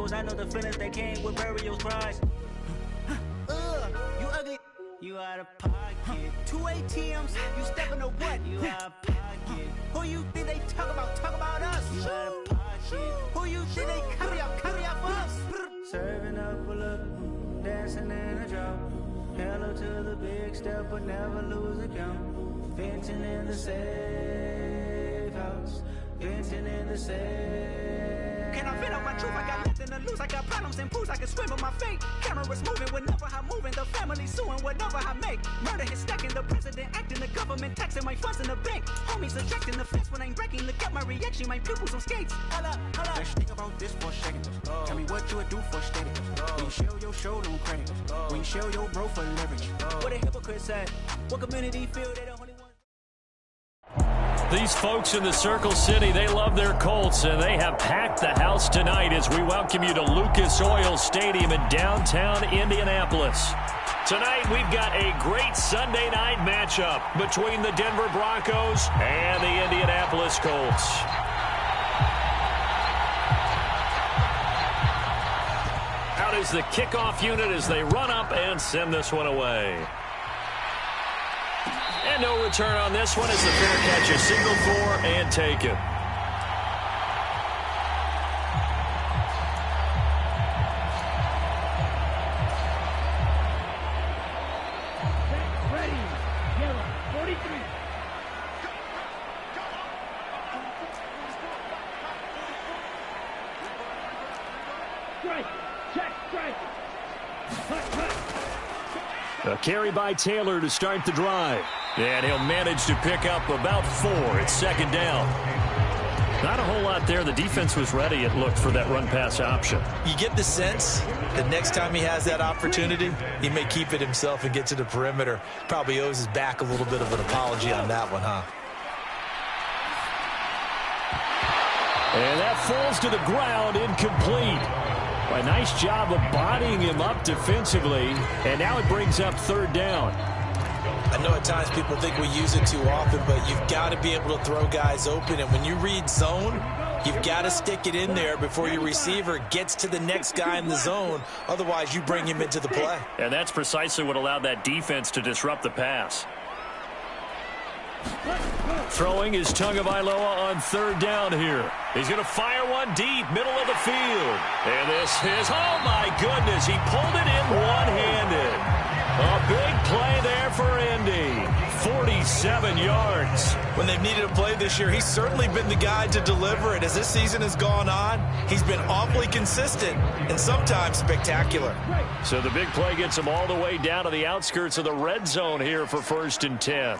miracles. I know the feelings that came with burial cries. You ugly. You out of pocket. 2 ATMs, you stepping to what? You out of pocket. Who you think they talk about us? You out of pocket. Who you think they carry out for us? Serving up a look, dancing in a drop. Hello to the big step, but never lose a count. Venting in the safe house. Venting in the safe. Can I vent out my truth? I got nothing to lose. I got problems and pools. I can swim with my fate. Cameras moving whenever I'm moving. The family suing whatever I make. Murder is stacking. The president acting. The government taxing my funds in the bank. Homies ejecting the fence when I'm breaking. Look at my reaction. My pupils on skates. Holla. Let's think about this for a second. Tell me what you would do for steady. When you show your show, don't credit. When you show your bro for leverage. What a hypocrite said. What community feel they the only ones? These folks in the Circle City, they love their Colts, and they have packed the house tonight as we welcome you to Lucas Oil Stadium in downtown Indianapolis. Tonight, we've got a great Sunday night matchup between the Denver Broncos and the Indianapolis Colts. Out is the kickoff unit as they run up and send this one away. And no return on this one as the fair catch, a single for and taken. Ready, yellow, 43. Strike, check, strike. A carry by Taylor to start the drive. And he'll manage to pick up about 4. It's second down. Not a whole lot there. The defense was ready, it looked, for that run-pass option. You get the sense that next time he has that opportunity, he may keep it himself and get to the perimeter. Probably owes his back a little bit of an apology on that one, huh? And that falls to the ground, incomplete. A nice job of bodying him up defensively, and now it brings up third down. I know at times people think we use it too often, but you've got to be able to throw guys open. And when you read zone, you've got to stick it in there before your receiver gets to the next guy in the zone. Otherwise, you bring him into the play. And that's precisely what allowed that defense to disrupt the pass. Throwing is Tagovailoa on third down here. He's going to fire one deep, middle of the field. And this is, oh my goodness, he pulled it in one-handed. A big play there for Indy. 47 yards. When they've needed a play this year, he's certainly been the guy to deliver it. As this season has gone on, he's been awfully consistent and sometimes spectacular. So the big play gets him all the way down to the outskirts of the red zone here for 1st and 10.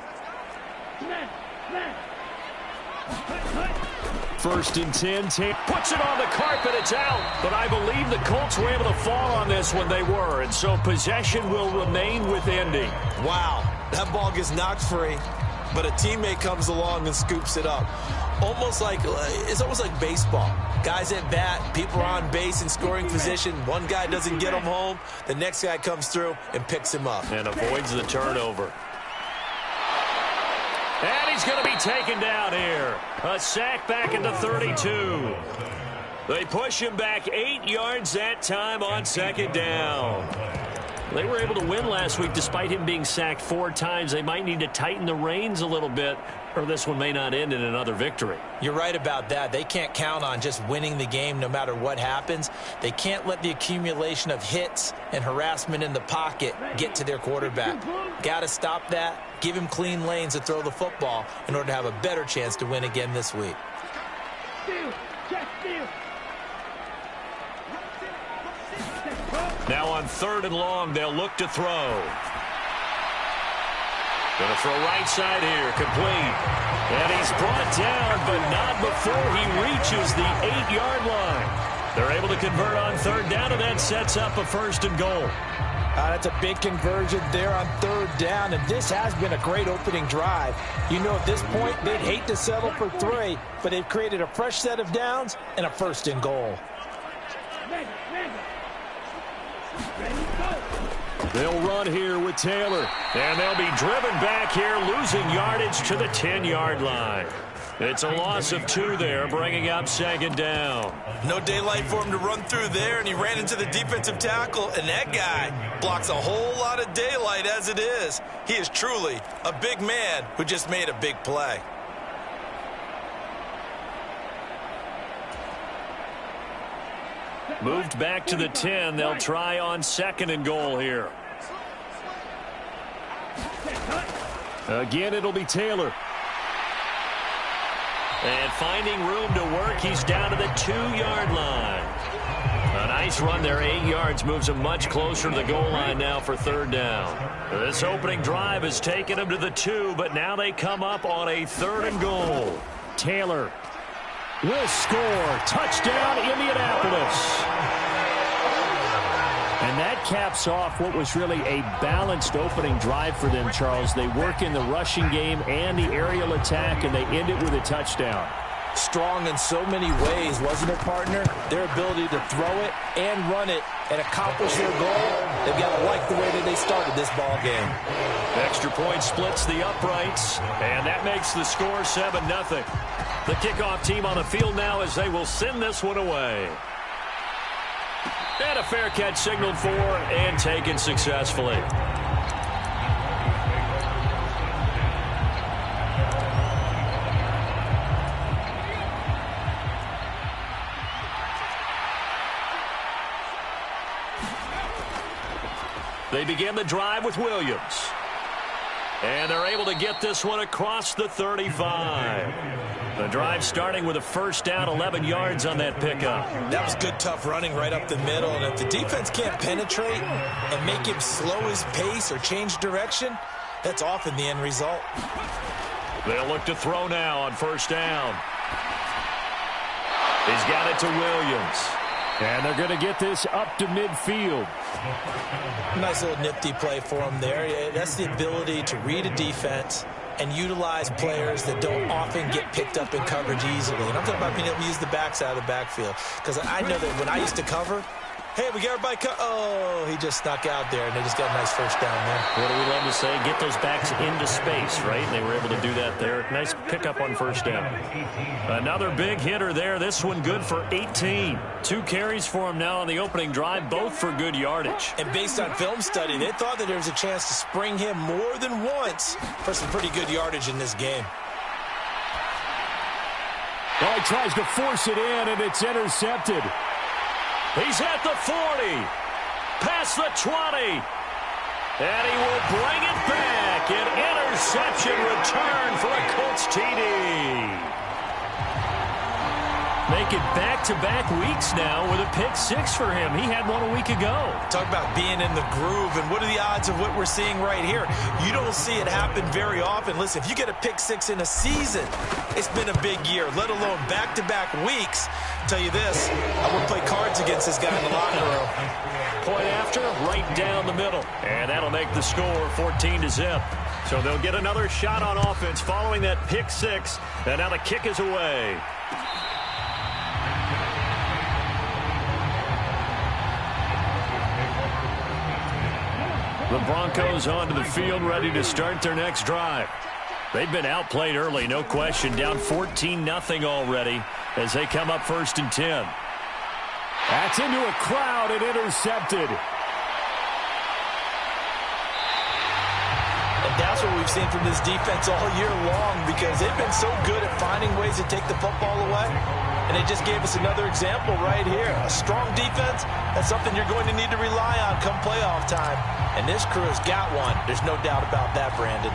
1st and 10. Puts it on the carpet. It's out. But I believe the Colts were able to fall on this when they were. And so possession will remain with Indy. Wow. That ball gets knocked free. But a teammate comes along and scoops it up. It's almost like baseball. Guys at bat, people are on base in scoring position. One guy doesn't get him home. The next guy comes through and picks him up. And avoids the turnover. And he's going to be taken down here. A sack back at the 32. They push him back 8 yards that time on second down. They were able to win last week despite him being sacked 4 times. They might need to tighten the reins a little bit, or this one may not end in another victory. You're right about that. They can't count on just winning the game no matter what happens. They can't let the accumulation of hits and harassment in the pocket get to their quarterback. Got to stop that. Give him clean lanes to throw the football in order to have a better chance to win again this week. Now on 3rd and long, they'll look to throw. Going to throw right side here, complete. And he's brought down, but not before he reaches the 8-yard line. They're able to convert on 3rd down, and that sets up a 1st and goal. That's a big conversion there on 3rd down, and this has been a great opening drive. You know, at this point, they'd hate to settle for 3, but they've created a fresh set of downs and a 1st and goal. They'll run here with Taylor, and they'll be driven back here, losing yardage to the 10-yard line. It's a loss of 2 there, bringing up second down. No daylight for him to run through there, and he ran into the defensive tackle, and that guy blocks a whole lot of daylight as it is. He is truly a big man who just made a big play. Moved back to the 10. They'll try on 2nd and goal here. Again, it'll be Taylor. And finding room to work, he's down to the 2-yard line. A nice run there, 8 yards, moves him much closer to the goal line now for 3rd down. This opening drive has taken him to the 2, but now they come up on a 3rd and goal. Taylor will score. Touchdown, Indianapolis. And that caps off what was really a balanced opening drive for them, Charles. They work in the rushing game and the aerial attack, and they end it with a touchdown. Strong in so many ways, wasn't it, partner? Their ability to throw it and run it and accomplish their goal, they've got to like the way that they started this ball game. Extra point splits the uprights, and that makes the score 7-0. The kickoff team on the field now as they will send this one away. And a fair catch signaled for and taken successfully. They begin the drive with Williams. And they're able to get this one across the 35. The drive starting with a 1st down, 11 yards on that pickup. That was good, tough running right up the middle. And if the defense can't penetrate and make him slow his pace or change direction, that's often the end result. They'll look to throw now on 1st down. He's got it to Williams. And they're going to get this up to midfield. Nice little nifty play for him there. That's the ability to read a defense and utilize players that don't often get picked up in coverage easily. And I'm talking about being able to use the backs out of the backfield. Because I know that when I used to cover, hey, we got everybody oh, he just snuck out there, and they just got a nice 1st down there. What do we love to say? Get those backs into space, right? And they were able to do that there. Nice pickup on 1st down. Another big hitter there. This one good for 18. 2 carries for him now on the opening drive, both for good yardage. And based on film study, they thought that there was a chance to spring him more than once for some pretty good yardage in this game. Well, he tries to force it in, and it's intercepted. He's at the 40, past the 20, and he will bring it back. An interception return for a Colts TD. Make it back-to-back weeks now with a pick 6 for him. He had one a week ago. Talk about being in the groove, and what are the odds of what we're seeing right here? You don't see it happen very often. Listen, if you get a pick 6 in a season, it's been a big year, let alone back-to-back weeks. I'll tell you this, I would play cards against this guy in the locker room. Point after, right down the middle. And that'll make the score 14-0. So they'll get another shot on offense following that pick 6, and now the kick is away. The Broncos onto the field, ready to start their next drive. They've been outplayed early, no question. Down 14-0 already as they come up 1st and 10. That's into a crowd and intercepted. And that's what we've seen from this defense all year long, because they've been so good at finding ways to take the football away. And they just gave us another example right here. A strong defense, that's something you're going to need to rely on come playoff time. And this crew has got one. There's no doubt about that, Brandon.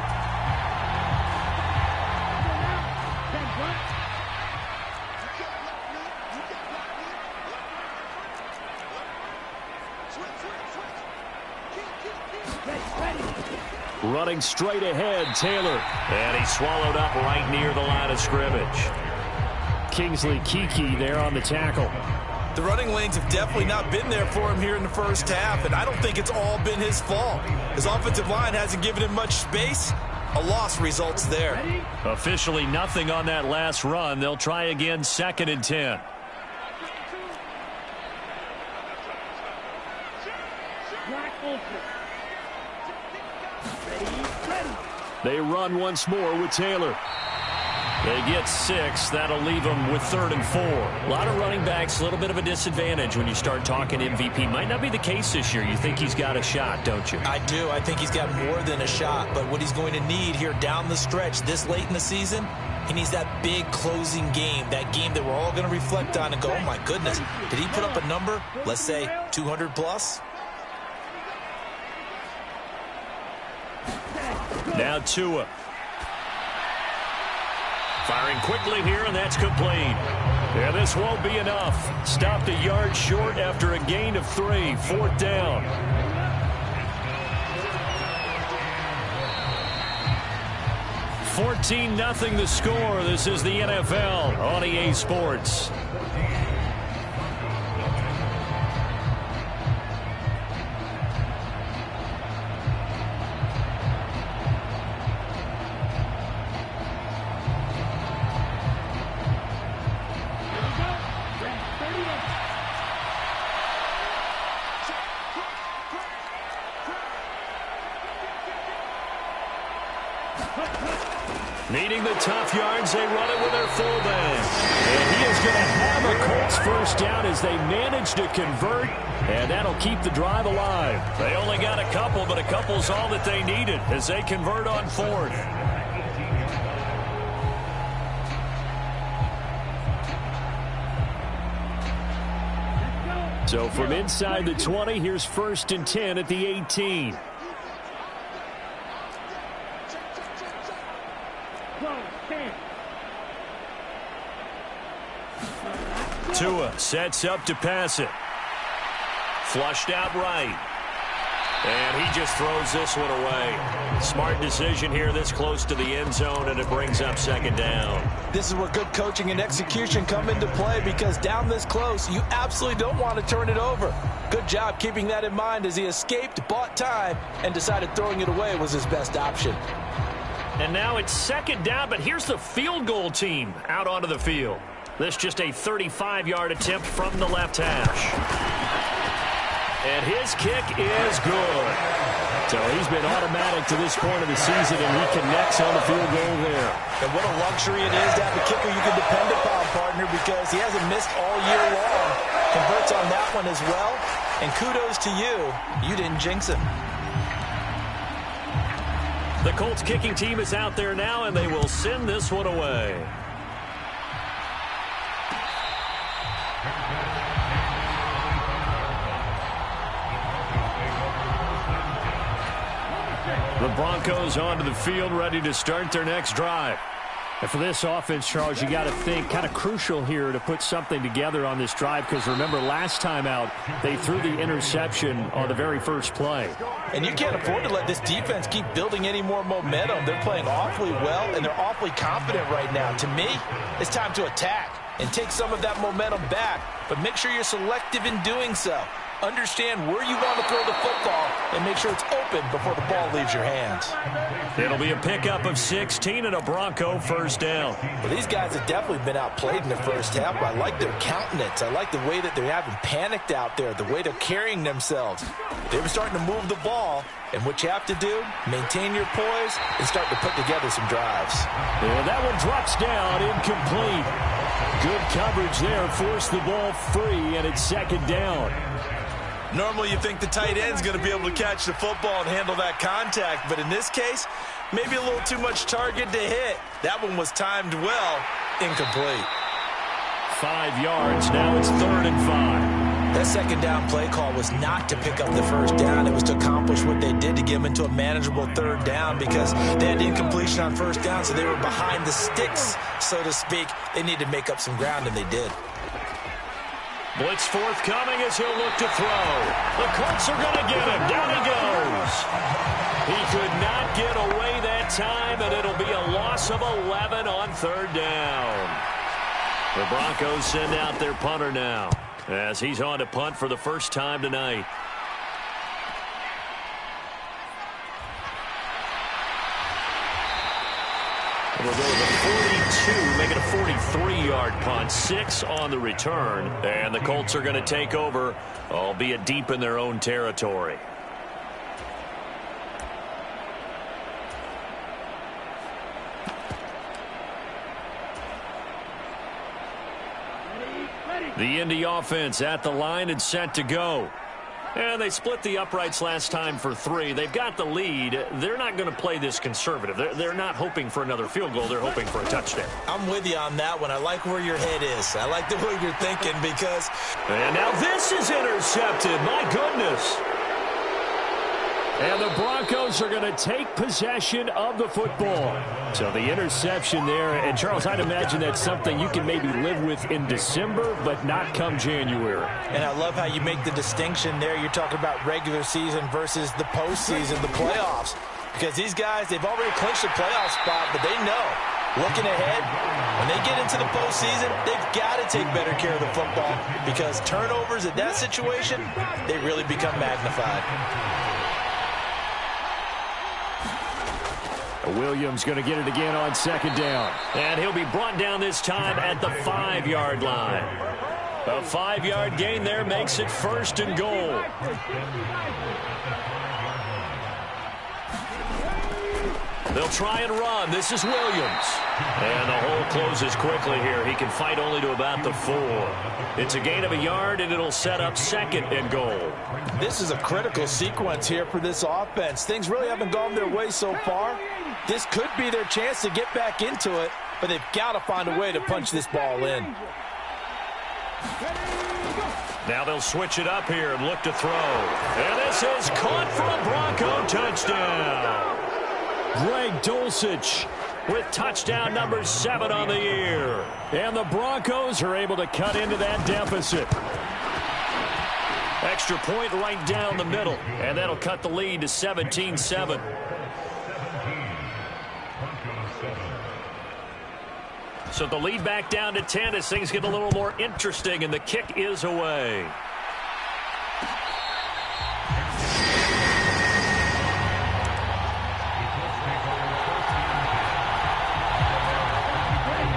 Running straight ahead, Taylor. And he swallowed up right near the line of scrimmage. Kingsley Keke there on the tackle. The running lanes have definitely not been there for him here in the 1st half, and I don't think it's all been his fault. His offensive line hasn't given him much space. A loss results there. Officially nothing on that last run. They'll try again 2nd and 10. They run once more with Taylor. They get 6. That'll leave them with 3rd and 4. A lot of running backs, a little bit of a disadvantage when you start talking MVP. Might not be the case this year. You think he's got a shot, don't you? I do. I think he's got more than a shot. But what he's going to need here down the stretch this late in the season, he needs that big closing game, that game that we're all going to reflect on and go, oh, my goodness, did he put up a number, let's say 200 plus? Now Tua. Firing quickly here, and that's complete. Yeah, this won't be enough. Stopped a yard short after a gain of 3. 4th down. $14-0 the score. This is the NFL on EA Sports. Needing the tough yards, they run it with their fullback. And he is going to have a Colts first down as they manage to convert, and that'll keep the drive alive. They only got a couple, but a couple's all that they needed as they convert on 4th. So from inside the 20, here's 1st and 10 at the 18. Tua sets up to pass it. Flushed out right. And he just throws this one away. Smart decision here this close to the end zone, and it brings up 2nd down. This is where good coaching and execution come into play, because down this close, you absolutely don't want to turn it over. Good job keeping that in mind as he escaped, bought time, and decided throwing it away was his best option. And now it's 2nd down, but here's the field goal team out onto the field. This just a 35-yard attempt from the left hash. And his kick is good. So he's been automatic to this point of the season, and he connects on the field goal there. And what a luxury it is to have a kicker you can depend upon, partner, because he hasn't missed all year long. Converts on that one as well. And kudos to you. You didn't jinx him. The Colts kicking team is out there now, and they will send this one away. The Broncos onto the field, ready to start their next drive. And for this offense, Charles, you got to think kind of crucial here to put something together on this drive, because remember last time out, they threw the interception on the very first play. And you can't afford to let this defense keep building any more momentum. They're playing awfully well, and they're awfully confident right now. To me, it's time to attack and take some of that momentum back, but make sure you're selective in doing so. Understand where you want to throw the football and make sure it's open before the ball leaves your hands. It'll be a pickup of 16 and a Bronco first down. Well, these guys have definitely been outplayed in the first half, but I like their countenance. I like the way that they haven't panicked out there, the way they're carrying themselves. They were starting to move the ball, and what you have to do, maintain your poise and start to put together some drives. Yeah, that one drops down, incomplete. Good coverage there, forced the ball free, and it's 2nd down. Normally you think the tight end's going to be able to catch the football and handle that contact, but in this case, maybe a little too much target to hit. That one was timed well, incomplete. 5 yards, now it's 3rd and 5. That 2nd down play call was not to pick up the first down. It was to accomplish what they did to get them into a manageable 3rd down, because they had incompletion on first down, so they were behind the sticks, so to speak. They needed to make up some ground, and they did. Blitz forthcoming as he'll look to throw. The Colts are going to get him. Down he goes. He could not get away that time, and it'll be a loss of 11 on 3rd down. The Broncos send out their punter now, as he's on to punt for the first time tonight. We'll go to the 42, make it a 43-yard punt. 6 on the return, and the Colts are going to take over, albeit deep in their own territory. The Indy offense at the line and set to go. And they split the uprights last time for 3. They've got the lead. They're not going to play this conservative. They're not hoping for another field goal. They're hoping for a touchdown. I'm with you on that one. I like where your head is. I like the way you're thinking because... And now this is intercepted. My goodness. And the Broncos are going to take possession of the football. So the interception there. And, Charles, I'd imagine that's something you can maybe live with in December, but not come January. And I love how you make the distinction there. You're talking about regular season versus the postseason, the playoffs. Because these guys, they've already clinched a playoff spot, but they know, looking ahead, when they get into the postseason, they've got to take better care of the football because turnovers in that situation, they really become magnified. Williams going to get it again on second down. And he'll be brought down this time at the 5-yard line. A 5-yard gain there makes it 1st and goal. They'll try and run. This is Williams. And the hole closes quickly here. He can fight only to about the 4. It's a gain of a yard, and it'll set up 2nd and goal. This is a critical sequence here for this offense. Things really haven't gone their way so far. This could be their chance to get back into it, but they've got to find a way to punch this ball in. Now they'll switch it up here and look to throw. And this is caught for a Bronco touchdown. Greg Dulcich with touchdown number 7 on the year. And the Broncos are able to cut into that deficit. Extra point right down the middle. And that'll cut the lead to 17-7. So the lead back down to 10 as things get a little more interesting, and the kick is away.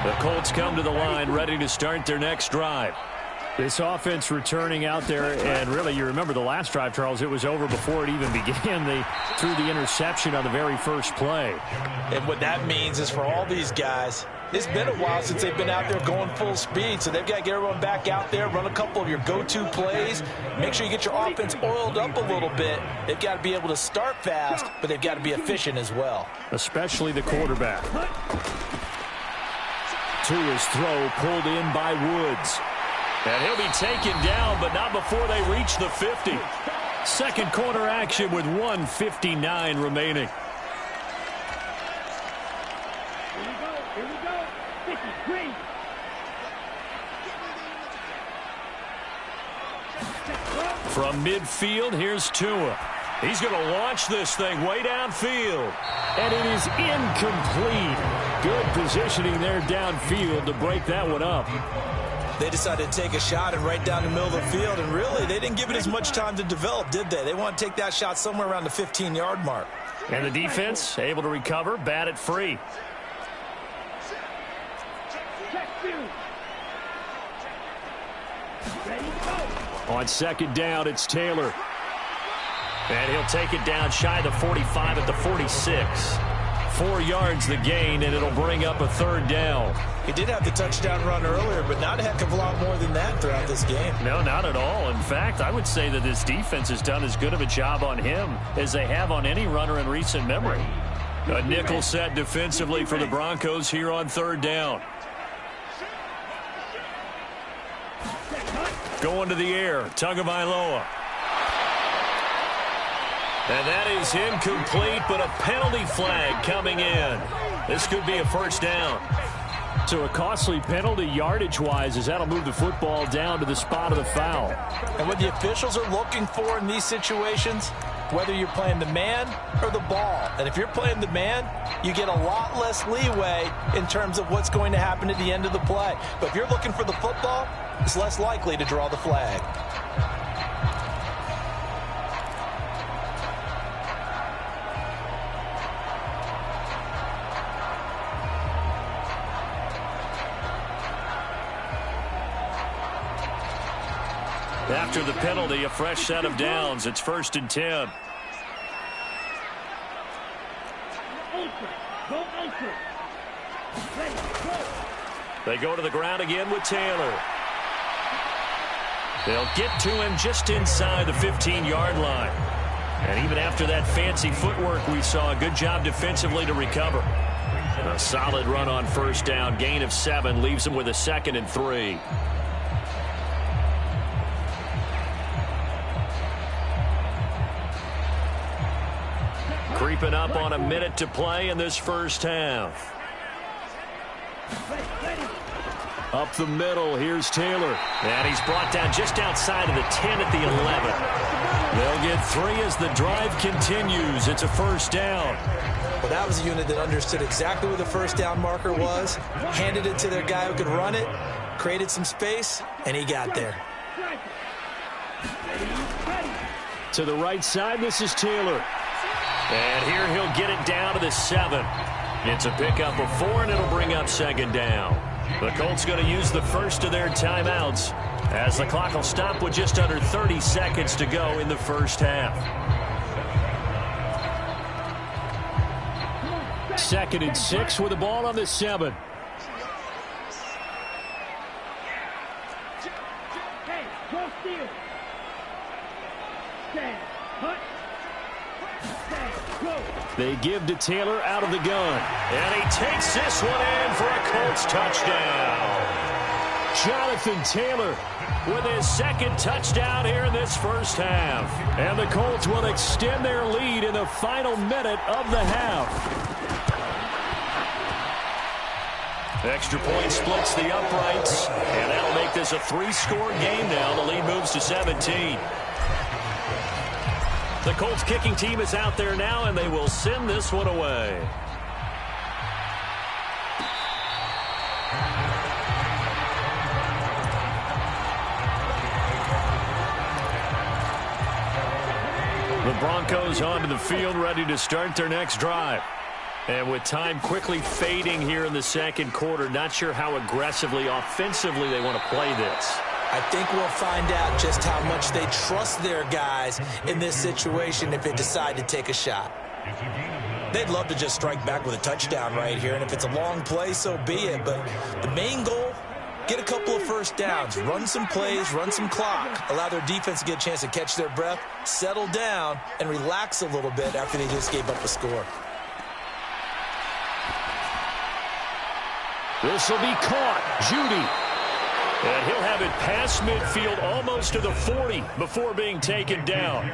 The Colts come to the line ready to start their next drive. This offense returning out there, and really, you remember the last drive, Charles, it was over before it even began. They threw the interception on the very first play. And what that means is for all these guys, it's been a while since they've been out there going full speed, so they've got to get everyone back out there, run a couple of your go-to plays, make sure you get your offense oiled up a little bit. They've got to be able to start fast, but they've got to be efficient as well. Especially the quarterback. To his throw, pulled in by Woods. And he'll be taken down, but not before they reach the 50. Second quarter action with 1:59 remaining. Here we go. 53. From midfield, here's Tua. He's going to launch this thing way downfield. And it is incomplete. Good positioning there downfield to break that one up. They decided to take a shot and right down the middle of the field, and really, they didn't give it as much time to develop, did they? They want to take that shot somewhere around the 15-yard mark. And the defense able to recover, bat it free. On second down, it's Taylor. And he'll take it down shy of the 45 at the 46. 4 yards the gain, and it'll bring up a 3rd down. He did have the touchdown run earlier, but not a heck of a lot more than that throughout this game. No, not at all. In fact, I would say that this defense has done as good of a job on him as they have on any runner in recent memory. A nickel set defensively for the Broncos here on 3rd down. Going to the air, Tagovailoa. And that is incomplete, but a penalty flag coming in. This could be a 1st down. So a costly penalty yardage-wise as that'll move the football down to the spot of the foul. And what the officials are looking for in these situations, whether you're playing the man or the ball. And if you're playing the man, you get a lot less leeway in terms of what's going to happen at the end of the play. But if you're looking for the football, it's less likely to draw the flag. After the penalty, a fresh set of downs. It's 1st and 10. They go to the ground again with Taylor. They'll get to him just inside the 15-yard line. And even after that fancy footwork we saw, a good job defensively to recover. A solid run on first down. Gain of 7 leaves him with a 2nd and 3. Creeping up on a minute to play in this first half. Up the middle, here's Taylor. And he's brought down just outside of the 10 at the 11. They'll get 3 as the drive continues. It's a first down. Well, that was a unit that understood exactly where the first down marker was, handed it to their guy who could run it, created some space, and he got there. To the right side, this is Taylor. And here he'll get it down to the 7. It's a pickup of 4, and it'll bring up 2nd down. The Colts going to use the first of their timeouts as the clock will stop with just under 30 seconds to go in the first half. 2nd and 6 with the ball on the 7. Hey, go steal. Stand. Hut. Stand. Go. They give to Taylor out of the gun. And he takes this one in for a Colts touchdown. Jonathan Taylor with his 2nd touchdown here in this first half. And the Colts will extend their lead in the final minute of the half. Extra point splits the uprights, and that'll make this a 3-score game now. The lead moves to 17. The Colts kicking team is out there now, and they will send this one away. The Broncos onto the field, ready to start their next drive. And with time quickly fading here in the second quarter, not sure how aggressively, offensively they want to play this. I think we'll find out just how much they trust their guys in this situation if they decide to take a shot. They'd love to just strike back with a touchdown right here, and if it's a long play, so be it. But the main goal, get a couple of first downs, run some plays, run some clock, allow their defense to get a chance to catch their breath, settle down, and relax a little bit after they just gave up a score. This will be caught. Judy. And he'll have it past midfield almost to the 40 before being taken down.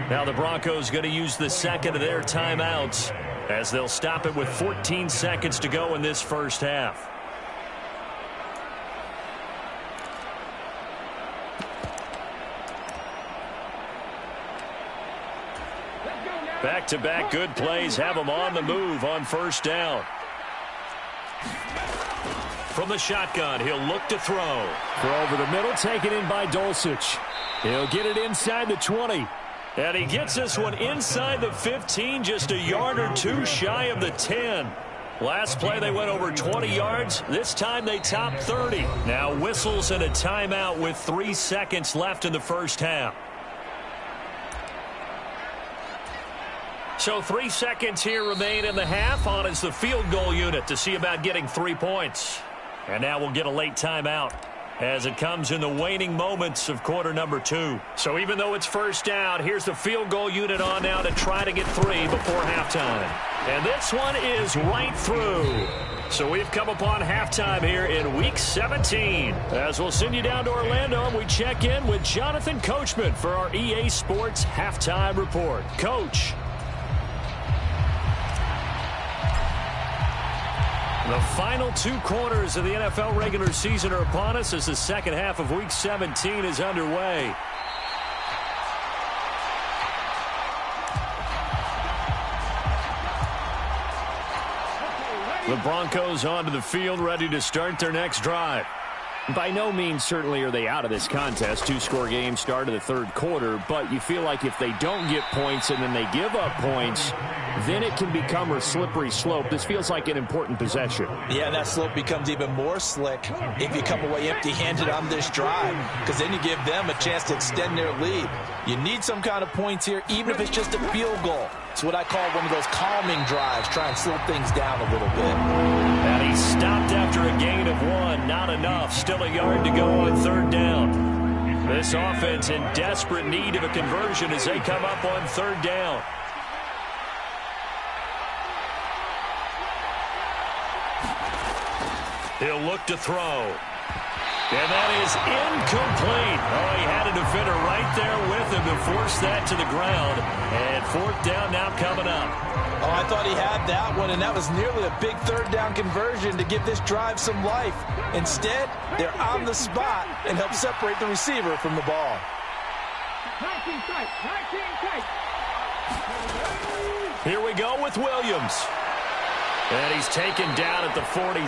Now the Broncos going to use the 2nd of their timeouts as they'll stop it with 14 seconds to go in this first half. Back-to-back good plays have them on the move on first down. From the shotgun, he'll look to throw. Throw over the middle, taken in by Dulcich. He'll get it inside the 20. And he gets this one inside the 15, just a yard or 2 shy of the 10. Last play, they went over 20 yards. This time, they topped 30. Now whistles and a timeout with 3 seconds left in the first half. So 3 seconds here remain in the half. On is the field goal unit to see about getting 3 points. And now we'll get a late timeout as it comes in the waning moments of quarter number 2. So even though it's first down, here's the field goal unit on now to try to get 3 before halftime. And this one is right through. So we've come upon halftime here in Week 17. As we'll send you down to Orlando, we check in with Jonathan Coachman for our EA Sports Halftime Report. Coach. The final 2 quarters of the NFL regular season are upon us as the second half of Week 17 is underway. The Broncos onto the field, ready to start their next drive. By no means certainly are they out of this contest. 2-score game start of the third quarter, but you feel like if they don't get points and then they give up points, then it can become a slippery slope. This feels like an important possession. Yeah, that slope becomes even more slick if you come away empty-handed on this drive, because then you give them a chance to extend their lead. You need some kind of points here, even if it's just a field goal. It's what I call one of those calming drives, try and slow things down a little bit. And he stopped after a gain of 1. Not enough. Still a yard to go on third down. This offense in desperate need of a conversion as they come up on third down. He'll look to throw. And that is incomplete. Oh, he had a defender right there with him to force that to the ground. And fourth down now coming up. Oh, I thought he had that one, and that was nearly a big third down conversion to give this drive some life. Instead, they're on the spot and help separate the receiver from the ball. Here we go with Williams. And he's taken down at the 43,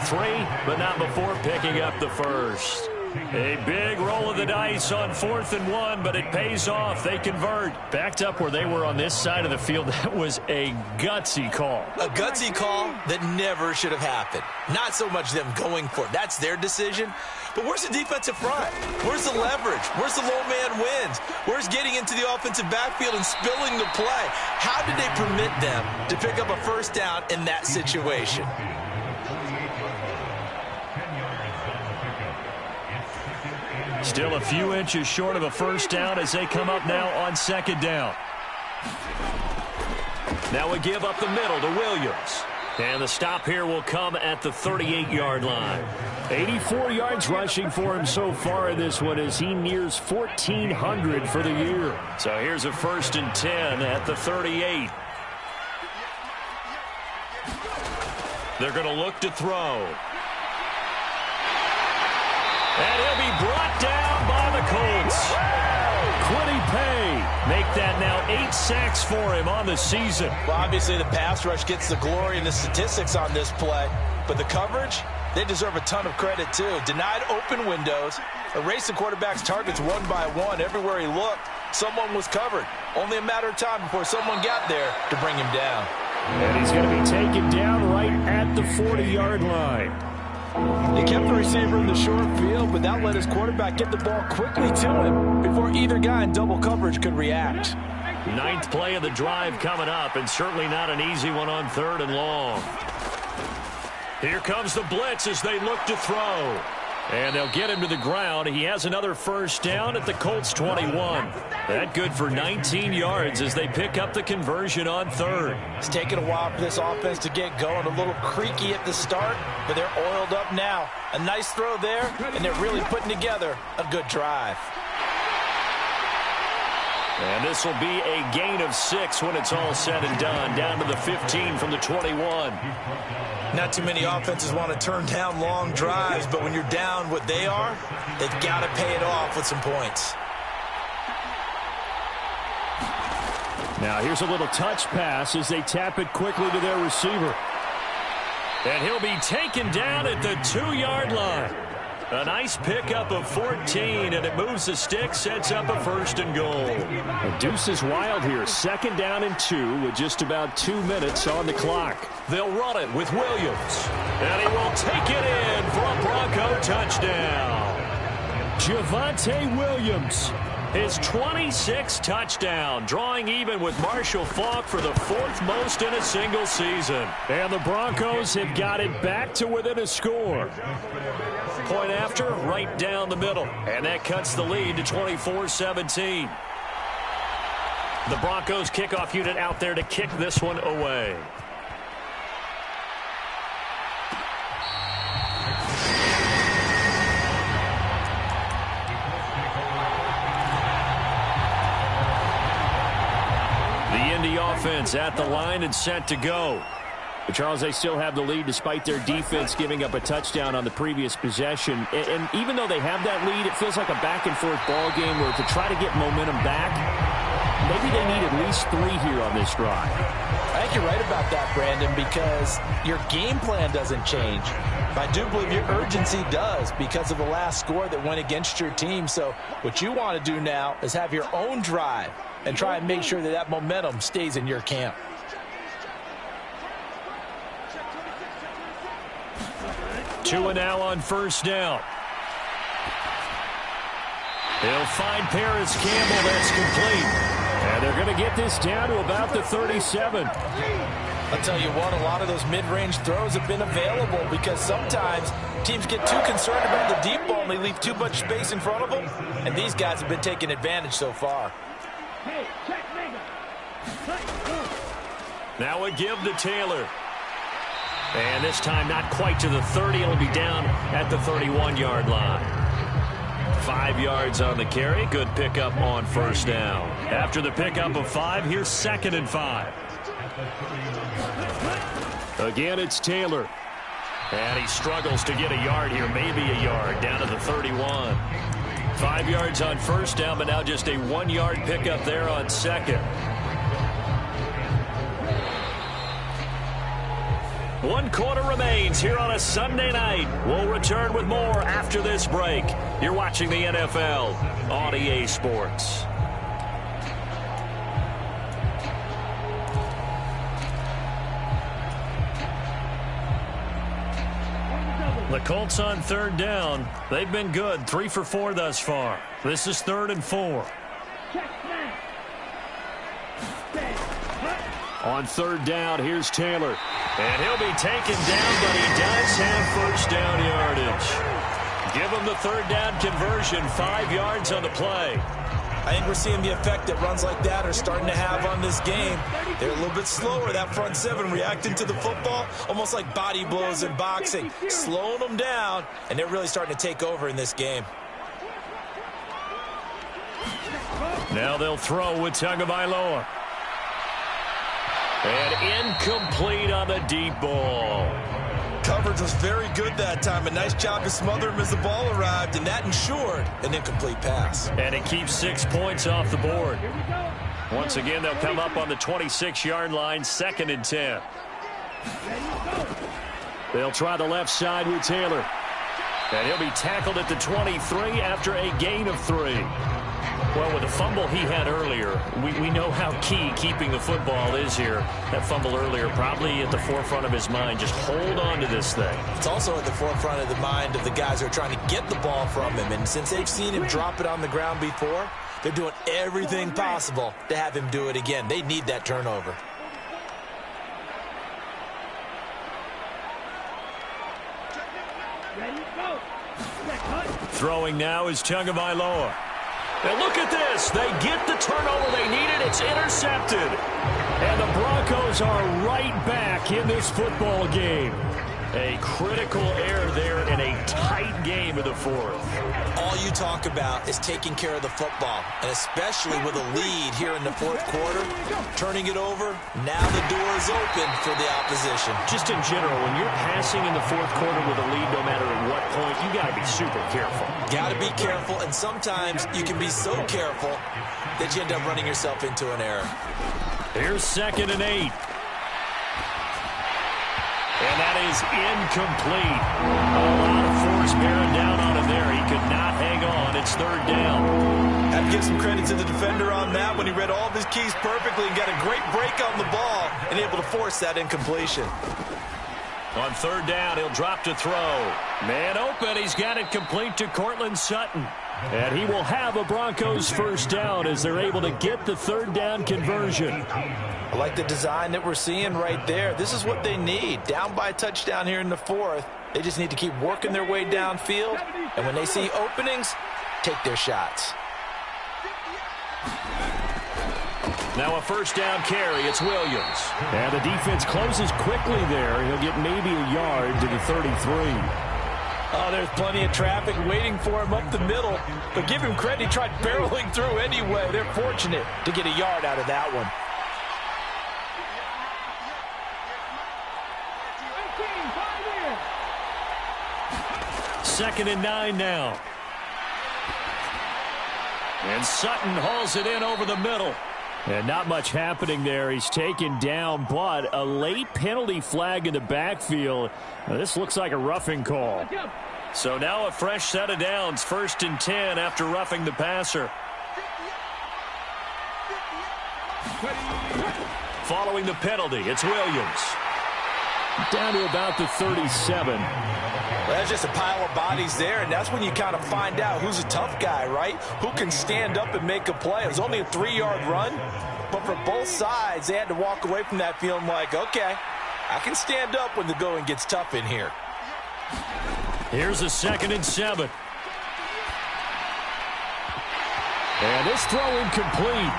but not before picking up the first. A big roll of the dice on 4th and 1, but it pays off. They convert. Backed up where they were on this side of the field. That was a gutsy call. A gutsy call that never should have happened. Not so much them going for it. That's their decision. But where's the defensive front? Where's the leverage? Where's the low man wins? Where's getting into the offensive backfield and spilling the play? How did they permit them to pick up a first down in that situation? Still a few inches short of a first down as they come up now on second down. Now we give up the middle to Williams. And the stop here will come at the 38-yard line. 84 yards rushing for him so far in this one as he nears 1,400 for the year. So here's a 1st and 10 at the 38. They're going to look to throw. And he'll be brought down by the Colts. Quiddy Pay make that now 8 sacks for him on the season. Well, obviously the pass rush gets the glory and the statistics on this play, but the coverage, they deserve a ton of credit too. Denied open windows, erased the quarterback's targets one by one. Everywhere he looked, someone was covered. Only a matter of time before someone got there to bring him down. And he's going to be taken down right at the 40-yard line. They kept the receiver in the short field, but that let his quarterback get the ball quickly to him before either guy in double coverage could react. 9th play of the drive coming up, and certainly not an easy one on 3rd and long. Here comes the blitz as they look to throw. And they'll get him to the ground. He has another first down at the Colts 21. That good for 19 yards as they pick up the conversion on 3rd. It's taken a while for this offense to get going. A little creaky at the start, but they're oiled up now. A nice throw there, and they're really putting together a good drive. And this will be a gain of 6 when it's all said and done. Down to the 15 from the 21. Not too many offenses want to turn down long drives, but when you're down what they are, they've got to pay it off with some points. Now here's a little touch pass as they tap it quickly to their receiver. And he'll be taken down at the 2-yard line. A nice pickup of 14, and it moves the stick, sets up a 1st and goal. The deuce is wild here. 2nd down and 2 with just about 2 minutes on the clock. They'll run it with Williams. And he will take it in for a Bronco touchdown. Javonte Williams, his 26th touchdown, drawing even with Marshall Faulk for the 4th most in a single season. And the Broncos have got it back to within a score. Point after, right down the middle. And that cuts the lead to 24-17. The Broncos kickoff unit out there to kick this one away. The Indy offense at the line and set to go. But Charles, they still have the lead despite their defense giving up a touchdown on the previous possession. And even though they have that lead, it feels like a back-and-forth ball game where to try to get momentum back, maybe they need at least 3 here on this drive. I think you're right about that, Brandon, because your game plan doesn't change. But I do believe your urgency does because of the last score that went against your team. So what you want to do now is have your own drive and try and make sure that that momentum stays in your camp. 2 now on 1st down. He'll find Paris Campbell. That's complete. And they're going to get this down to about the 37. I'll tell you what, a lot of those mid-range throws have been available because sometimes teams get too concerned about the deep ball and they leave too much space in front of them, and these guys have been taking advantage so far. Hey, check mega. Now a give to Taylor. And this time not quite to the 30. It'll be down at the 31-yard line. 5 yards on the carry. Good pickup on first down. After the pickup of 5, here's 2nd and 5. Again, it's Taylor. And he struggles to get a yard here, maybe a yard, down to the 31. 5 yards on first down, but now just a 1-yard pickup there on 2nd. 1 quarter remains here on a Sunday night. We'll return with more after this break. You're watching the NFL on EA Sports. The Colts on 3rd down. They've been good. 3 for 4 thus far. This is 3rd and 4. On 3rd down, here's Taylor. And he'll be taken down, but he does have first down yardage. Give him the 3rd down conversion, 5 yards on the play. I think we're seeing the effect that runs like that are starting to have on this game. They're a little bit slower, that front 7, reacting to the football, almost like body blows in boxing, slowing them down, and they're really starting to take over in this game. Now they'll throw with Tagovailoa. And incomplete on the deep ball. Coverage was very good that time. A nice job to smother him as the ball arrived, and that ensured an incomplete pass. And it keeps 6 points off the board. Once again, they'll come up on the 26-yard line, 2nd and 10. They'll try the left side with Taylor. And he'll be tackled at the 23 after a gain of 3. Well, with the fumble he had earlier, we know how key keeping the football is here. That fumble earlier probably at the forefront of his mind. Just hold on to this thing. It's also at the forefront of the mind of the guys who are trying to get the ball from him. And since they've seen him drop it on the ground before, they're doing everything possible to have him do it again. They need that turnover. Throwing now is Tagovailoa. And look at this. They get the turnover they needed. It's intercepted. And the Broncos are right back in this football game. A critical error there in a tight game in the 4th. All you talk about is taking care of the football, and especially with a lead here in the 4th quarter, turning it over, now the door is open for the opposition. Just in general, when you're passing in the 4th quarter with a lead, no matter at what point, you got to be super careful. Got to be careful, and sometimes you can be so careful that you end up running yourself into an error. Here's 2nd and 8. And that is incomplete. A lot of force bearing down on him there. He could not hang on. It's 3rd down. Have to give some credit to the defender on that when he read all of his keys perfectly and got a great break on the ball and able to force that incompletion. On 3rd down, he'll drop to throw. Man open. He's got it complete to Courtland Sutton. And he will have a Broncos first down as they're able to get the 3rd down conversion. I like the design that we're seeing right there. This is what they need. Down by a touchdown here in the 4th. They just need to keep working their way downfield. And when they see openings, take their shots. Now a first down carry. It's Williams. And the defense closes quickly there. He'll get maybe a yard to the 33. Oh, there's plenty of traffic waiting for him up the middle. But give him credit, he tried barreling through anyway. They're fortunate to get a yard out of that one. Second and 9 now. And Sutton hauls it in over the middle. And not much happening there. He's taken down, but a late penalty flag in the backfield. Now, this looks like a roughing call. So now a fresh set of downs. 1st and 10 after roughing the passer. Following the penalty, it's Williams. Down to about the 37. Well, that's just a pile of bodies there, and that's when you kind of find out who's a tough guy, right? Who can stand up and make a play. It was only a 3-yard run, But for both sides, they had to walk away from that feeling like, okay, I can stand up when the going gets tough in here. Here's a 2nd and 7. And this throw incomplete.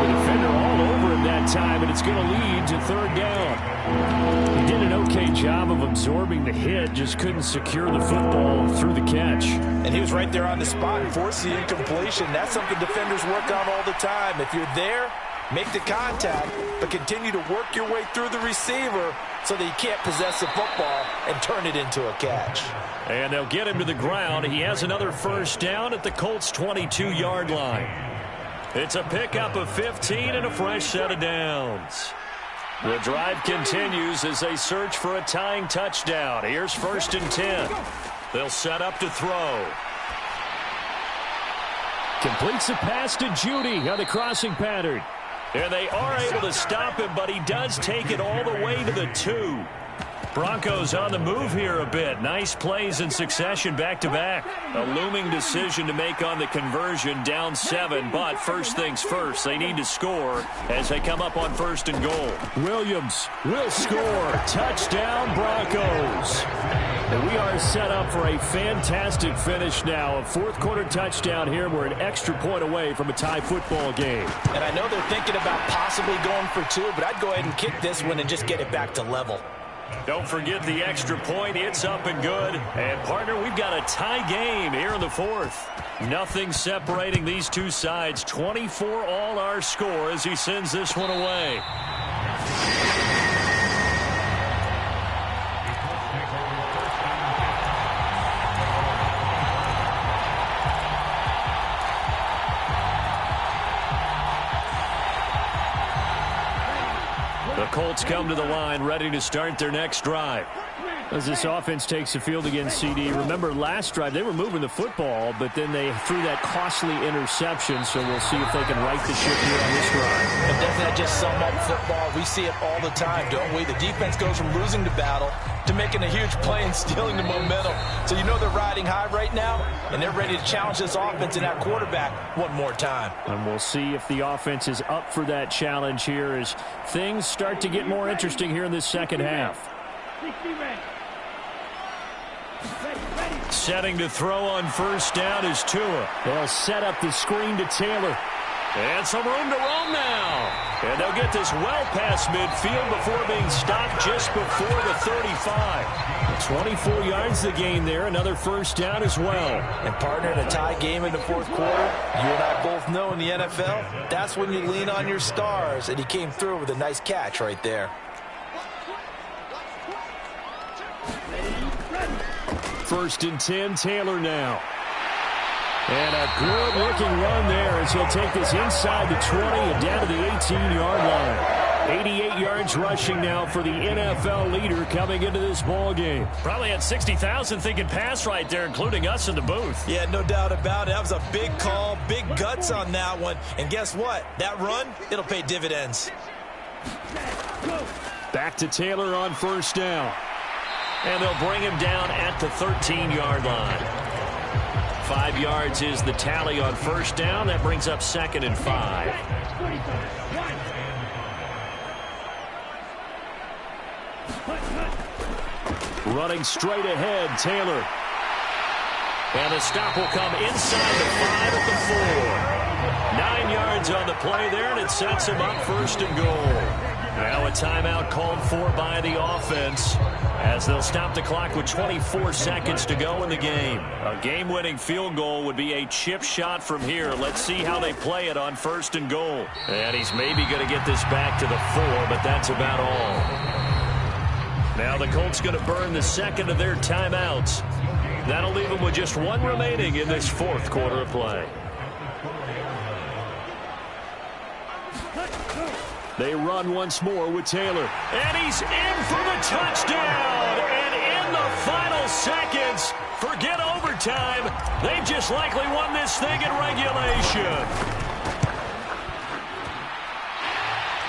The defender all over him that time, and it's going to lead to 3rd down. He did an okay job of absorbing the hit, just couldn't secure the football through the catch. And he was right there on the spot and forced the incompletion. That's something defenders work on all the time. If you're there, make the contact, but continue to work your way through the receiver so that you can't possess the football and turn it into a catch. And they'll get him to the ground. He has another 1st down at the Colts' 22-yard line. It's a pickup of 15 and a fresh set of downs. The drive continues as they search for a tying touchdown. Here's 1st and 10. They'll set up to throw. Completes the pass to Judy on the crossing pattern. And they are able to stop him, but he does take it all the way to the 2. Broncos on the move here a bit. Nice plays in succession back-to-back. A looming decision to make on the conversion, down 7. But first things first, they need to score as they come up on 1st and goal. Williams will score. Touchdown, Broncos. And we are set up for a fantastic finish now. A 4th quarter touchdown here. We're an extra point away from a tie football game. And I know they're thinking about possibly going for 2, but I'd go ahead and kick this one and just get it back to level. Don't forget the extra point. It's up and good. And, partner, we've got a tie game here in the 4th. Nothing separating these two sides. 24 all our score as he sends this one away. The Colts come to the line, ready to start their next drive. As this offense takes the field against CD, remember last drive they were moving the football, but then they threw that costly interception, so we'll see if they can right the ship here on this drive. And doesn't that just sum up football? We see it all the time, don't we? The defense goes from losing the battle to making a huge play and stealing the momentum. So you know they're riding high right now, and they're ready to challenge this offense and that quarterback one more time. And we'll see if the offense is up for that challenge here as things start to get more interesting here in this second half. Setting to throw on 1st down is Tua. They'll set up the screen to Taylor. And some room to roam now. And they'll get this well past midfield before being stopped just before the 35. 24 yards the gain there. Another 1st down as well. And partner, in a tie game in the 4th quarter, you and I both know in the NFL, that's when you lean on your stars. And he came through with a nice catch right there. 1st and 10, Taylor now. And a good-looking run there as he'll take this inside the 20 and down to the 18-yard line. 88 yards rushing now for the NFL leader coming into this ball game. Probably had 60,000 thinking pass right there, including us in the booth. Yeah, no doubt about it. That was a big call, big guts on that one. And guess what? That run, it'll pay dividends. Back to Taylor on 1st down. And they'll bring him down at the 13-yard line. 5 yards is the tally on 1st down. That brings up 2nd and 5. Running straight ahead, Taylor. And the stop will come inside the 5 at the 4. 9 yards on the play there, and it sets him up 1st and goal. Now a timeout called for by the offense as they'll stop the clock with 24 seconds to go in the game. A game-winning field goal would be a chip shot from here. Let's see how they play it on 1st and goal. And he's maybe going to get this back to the 4, but that's about all. Now the Colts going to burn the 2nd of their timeouts. That'll leave them with just 1 remaining in this 4th quarter of play. They run once more with Taylor. And he's in for the touchdown. And in the final seconds, forget overtime. They've just likely won this thing in regulation.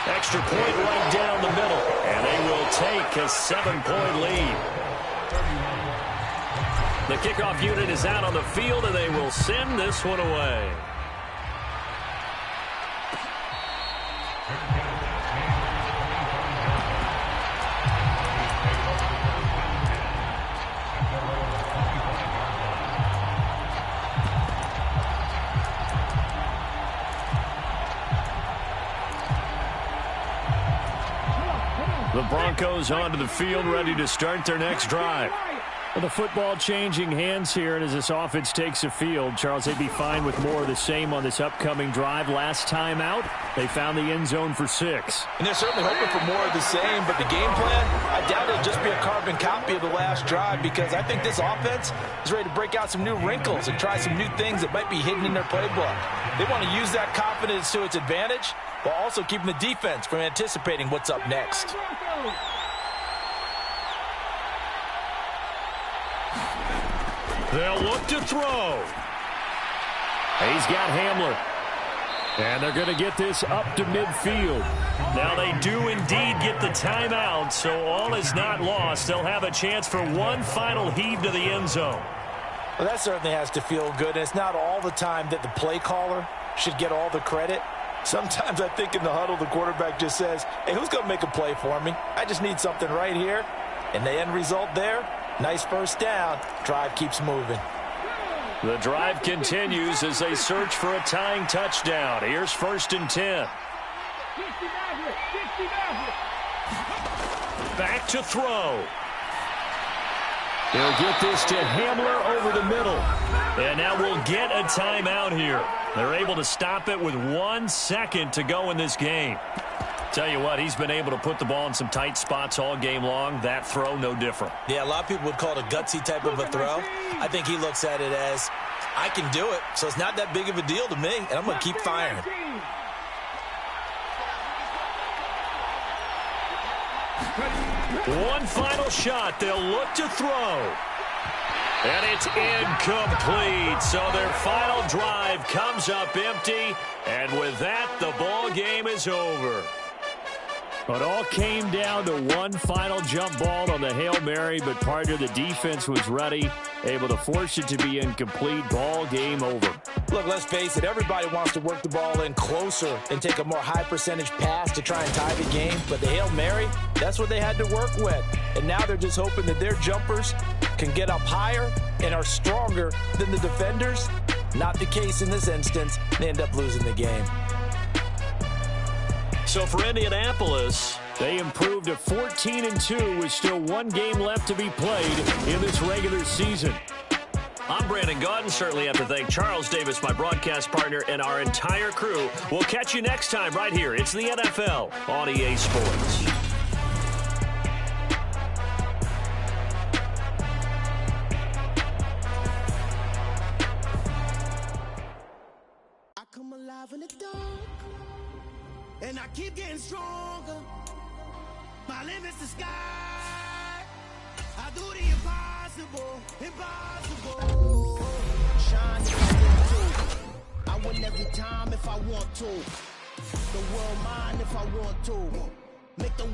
Extra point right down the middle. And they will take a 7-point lead. The kickoff unit is out on the field, and they will send this one away. The Broncos onto the field, ready to start their next drive. Well, the football changing hands here, and as this offense takes the field, Charles, they'd be fine with more of the same on this upcoming drive. Last time out, they found the end zone for 6. And they're certainly hoping for more of the same, but the game plan, I doubt it'll just be a carbon copy of the last drive, because I think this offense is ready to break out some new wrinkles and try some new things that might be hidden in their playbook. They want to use that confidence to its advantage, while also keeping the defense from anticipating what's up next. They'll look to throw. He's got Hamler. And they're going to get this up to midfield. Now they do indeed get the timeout, so all is not lost. They'll have a chance for one final heave to the end zone. Well, that certainly has to feel good. And it's not all the time that the play caller should get all the credit. Sometimes I think in the huddle, the quarterback just says, hey, who's going to make a play for me? I just need something right here. And the end result there, nice first down. Drive keeps moving. The drive continues as they search for a tying touchdown. Here's 1st and 10. Back to throw. He'll get this to Hamler over the middle. And now we'll get a timeout here. They're able to stop it with 1 second to go in this game. Tell you what, he's been able to put the ball in some tight spots all game long. That throw, no different. Yeah, a lot of people would call it a gutsy type of a throw. I think he looks at it as, I can do it, so it's not that big of a deal to me, and I'm going to keep firing. One final shot. They'll look to throw. And it's incomplete. So their final drive comes up empty. And with that, the ball game is over. It all came down to one final jump ball on the Hail Mary, but partner, the defense was ready, able to force it to be incomplete. Ball game over. Look, let's face it, everybody wants to work the ball in closer and take a more high percentage pass to try and tie the game. But the Hail Mary, that's what they had to work with. And now they're just hoping that their jumpers can get up higher and are stronger than the defenders. Not the case in this instance. They end up losing the game. So for Indianapolis, they improved to 14-2 with still one game left to be played in this regular season. I'm Brandon Gaudin. Certainly have to thank Charles Davis, my broadcast partner, and our entire crew. We'll catch you next time right here. It's the NFL on EA Sports. I come alive in the dark. And I keep getting stronger. My limit's the sky. I do the impossible, impossible. Shine too. I win every time if I want to. The world mine if I want to. Make the world